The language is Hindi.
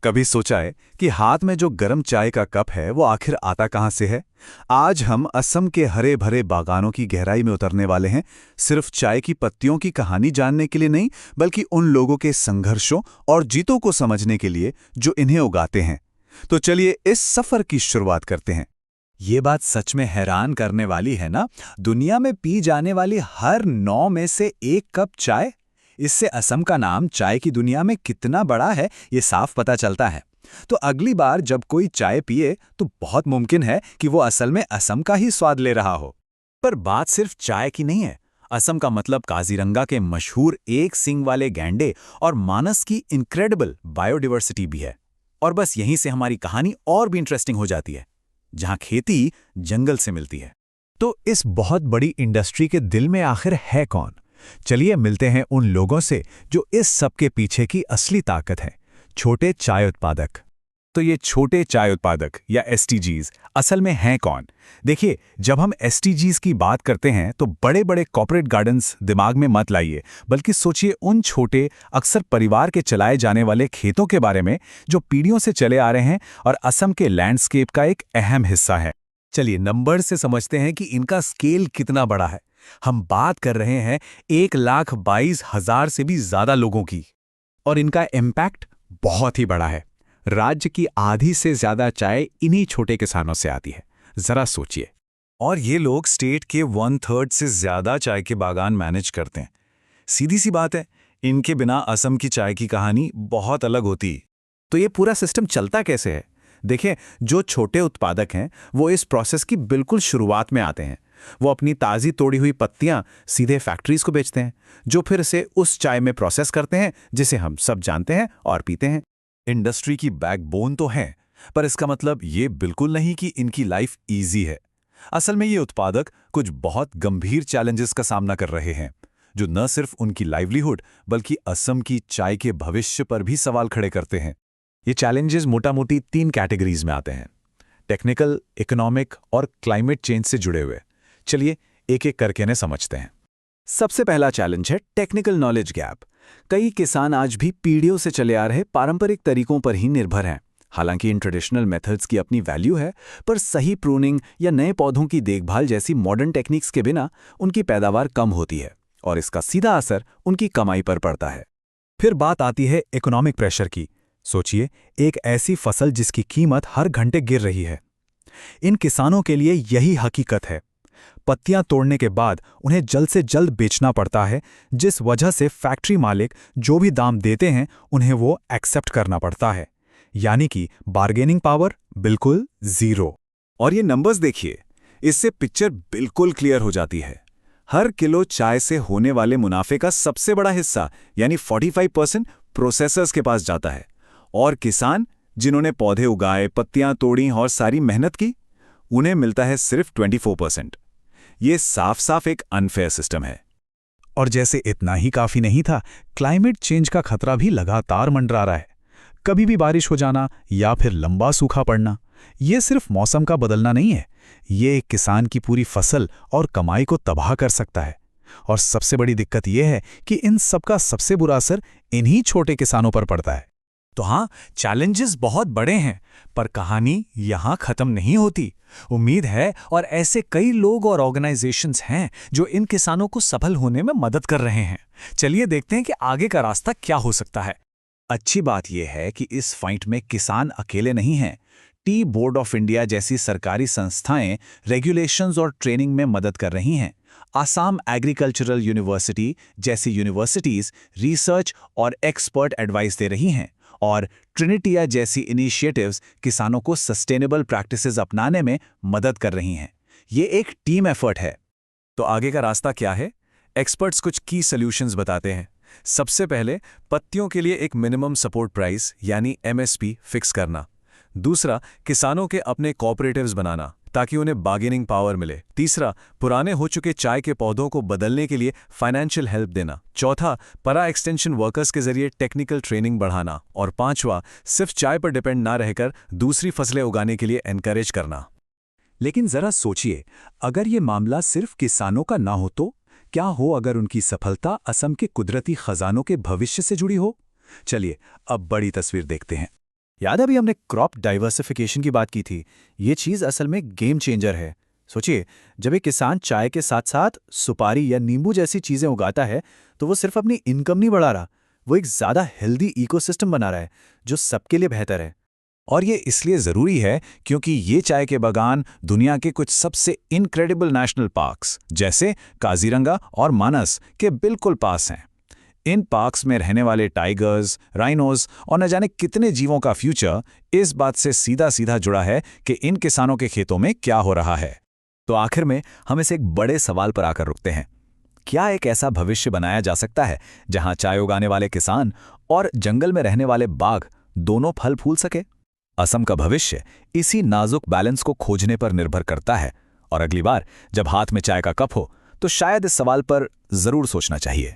कभी सोचा है कि हाथ में जो गर्म चाय का कप है वो आखिर आता कहाँ से है? आज हम असम के हरे भरे बागानों की गहराई में उतरने वाले हैं, सिर्फ चाय की पत्तियों की कहानी जानने के लिए नहीं, बल्कि उन लोगों के संघर्षों और जीतों को समझने के लिए जो इन्हें उगाते हैं। तो चलिए इस सफर की शुरुआत करते हैं। ये बात सच में हैरान करने वाली है ना। दुनिया में पी जाने वाली हर 9 में से 1 कप चाय। इससे असम का नाम चाय की दुनिया में कितना बड़ा है ये साफ पता चलता है। तो अगली बार जब कोई चाय पिए तो बहुत मुमकिन है कि वो असल में असम का ही स्वाद ले रहा हो। पर बात सिर्फ चाय की नहीं है। असम का मतलब काजीरंगा के मशहूर एक सींग वाले गैंडे और मानस की इनक्रेडिबल बायोडाइवर्सिटी भी है। और बस यहीं से हमारी कहानी और भी इंटरेस्टिंग हो जाती है, जहां खेती जंगल से मिलती है। तो इस बहुत बड़ी इंडस्ट्री के दिल में आखिर है कौन? चलिए मिलते हैं उन लोगों से जो इस सब के पीछे की असली ताकत है, छोटे चाय उत्पादक। तो ये छोटे चाय उत्पादक या एसटीजीज असल में हैं कौन? देखिए, जब हम एसटीजीज की बात करते हैं तो बड़े बड़े कॉर्पोरेट गार्डन्स दिमाग में मत लाइए, बल्कि सोचिए उन छोटे, अक्सर परिवार के चलाए जाने वाले खेतों के बारे में जो पीढ़ियों से चले आ रहे हैं और असम के लैंडस्केप का एक अहम हिस्सा है। चलिए नंबर से समझते हैं कि इनका स्केल कितना बड़ा है। हम बात कर रहे हैं 1,22,000 से भी ज्यादा लोगों की। और इनका इम्पैक्ट बहुत ही बड़ा है। राज्य की आधी से ज्यादा चाय इन्हीं छोटे किसानों से आती है। जरा सोचिए। और ये लोग स्टेट के 1/3 से ज्यादा चाय के बागान मैनेज करते हैं। सीधी सी बात है, इनके बिना असम की चाय की कहानी बहुत अलग होती। तो ये पूरा सिस्टम चलता कैसे है? देखें, जो छोटे उत्पादक हैं वो इस प्रोसेस की बिल्कुल शुरुआत में आते हैं। वो अपनी ताज़ी तोड़ी हुई पत्तियां सीधे फैक्ट्रीज को बेचते हैं, जो फिर से उस चाय में प्रोसेस करते हैं जिसे हम सब जानते हैं और पीते हैं। इंडस्ट्री की बैकबोन तो है, पर इसका मतलब ये बिल्कुल नहीं कि इनकी लाइफ इजी है। असल में ये उत्पादक कुछ बहुत गंभीर चैलेंजेस का सामना कर रहे हैं, जो न सिर्फ उनकी लाइवलीहुड बल्कि असम की चाय के भविष्य पर भी सवाल खड़े करते हैं। ये चैलेंजेस मोटा-मोटी 3 कैटेगरीज में आते हैं: टेक्निकल, इकोनॉमिक और क्लाइमेट चेंज से जुड़े हुए। चलिए एक एक करके इन्हें समझते हैं। सबसे पहला चैलेंज है टेक्निकल नॉलेज गैप। कई किसान आज भी पीढ़ियों से चले आ रहे पारंपरिक तरीकों पर ही निर्भर हैं। हालांकि इन ट्रेडिशनल मेथड्स की अपनी वैल्यू है, पर सही प्रूनिंग या नए पौधों की देखभाल जैसी मॉडर्न टेक्निक्स के बिना उनकी पैदावार कम होती है और इसका सीधा असर उनकी कमाई पर पड़ता है। फिर बात आती है इकोनॉमिक प्रेशर की। सोचिए, एक ऐसी फसल जिसकी कीमत हर घंटे गिर रही है। इन किसानों के लिए यही हकीकत है। पत्तियां तोड़ने के बाद उन्हें जल्द से जल्द बेचना पड़ता है, जिस वजह से फैक्ट्री मालिक जो भी दाम देते हैं उन्हें वो एक्सेप्ट करना पड़ता है। यानी कि बार्गेनिंग पावर बिल्कुल जीरो। और ये नंबर्स देखिए, इससे पिक्चर बिल्कुल क्लियर हो जाती है। हर किलो चाय से होने वाले मुनाफे का सबसे बड़ा हिस्सा यानी 45% प्रोसेसर्स के पास जाता है, और किसान जिन्होंने पौधे उगाए, पत्तियां तोड़ी और सारी मेहनत की, उन्हें मिलता है सिर्फ 24%। ये साफ साफ एक अनफेयर सिस्टम है। और जैसे इतना ही काफी नहीं था, क्लाइमेट चेंज का खतरा भी लगातार मंडरा रहा है। कभी भी बारिश हो जाना या फिर लंबा सूखा पड़ना, ये सिर्फ मौसम का बदलना नहीं है, ये एक किसान की पूरी फसल और कमाई को तबाह कर सकता है। और सबसे बड़ी दिक्कत यह है कि इन सबका सबसे बुरा असर इन्हीं छोटे किसानों पर पड़ता है। तो हाँ, चैलेंजेस बहुत बड़े हैं, पर कहानी यहां खत्म नहीं होती। उम्मीद है और ऐसे कई लोग और ऑर्गेनाइजेशंस हैं जो इन किसानों को सफल होने में मदद कर रहे हैं। चलिए देखते हैं कि आगे का रास्ता क्या हो सकता है। अच्छी बात यह है कि इस फाइट में किसान अकेले नहीं हैं। टी बोर्ड ऑफ इंडिया जैसी सरकारी संस्थाएं रेगुलेशंस और ट्रेनिंग में मदद कर रही हैं। आसाम एग्रीकल्चरल यूनिवर्सिटी जैसी यूनिवर्सिटीज रिसर्च और एक्सपर्ट एडवाइस दे रही हैं, और ट्रिनिटिया जैसी इनिशिएटिव्स किसानों को सस्टेनेबल प्रैक्टिसेस अपनाने में मदद कर रही हैं। ये एक टीम एफर्ट है। तो आगे का रास्ता क्या है? एक्सपर्ट्स कुछ की सॉल्यूशंस बताते हैं। सबसे पहले, पत्तियों के लिए एक मिनिमम सपोर्ट प्राइस यानी एमएसपी फिक्स करना। दूसरा, किसानों के अपने कोऑपरेटिव्स बनाना ताकि उन्हें बार्गेनिंग पावर मिले। तीसरा, पुराने हो चुके चाय के पौधों को बदलने के लिए फाइनेंशियल हेल्प देना। चौथा, परा एक्सटेंशन वर्कर्स के जरिए टेक्निकल ट्रेनिंग बढ़ाना। और पांचवा, सिर्फ चाय पर डिपेंड ना रहकर दूसरी फसलें उगाने के लिए एनकरेज करना। लेकिन जरा सोचिए, अगर ये मामला सिर्फ किसानों का ना हो तो क्या हो अगर उनकी सफलता असम के कुदरती खजानों के भविष्य से जुड़ी हो? चलिए अब बड़ी तस्वीर देखते हैं। याद है अभी हमने क्रॉप डाइवर्सिफिकेशन की बात की थी। ये चीज़ असल में गेम चेंजर है। सोचिए, जब एक किसान चाय के साथ साथ सुपारी या नींबू जैसी चीज़ें उगाता है तो वो सिर्फ अपनी इनकम नहीं बढ़ा रहा, वो एक ज़्यादा हेल्दी इकोसिस्टम बना रहा है जो सबके लिए बेहतर है। और ये इसलिए ज़रूरी है क्योंकि ये चाय के बागान दुनिया के कुछ सबसे इनक्रेडिबल नेशनल पार्क्स जैसे काजीरंगा और मानस के बिल्कुल पास हैं। इन पार्क्स में रहने वाले टाइगर्स, राइनोज और न जाने कितने जीवों का फ्यूचर इस बात से सीधा सीधा जुड़ा है कि इन किसानों के खेतों में क्या हो रहा है। तो आखिर में हम इस एक बड़े सवाल पर आकर रुकते हैं। क्या एक ऐसा भविष्य बनाया जा सकता है जहां चाय उगाने वाले किसान और जंगल में रहने वाले बाघ दोनों फल फूल सके? असम का भविष्य इसी नाजुक बैलेंस को खोजने पर निर्भर करता है, और अगली बार जब हाथ में चाय का कप हो तो शायद इस सवाल पर जरूर सोचना चाहिए।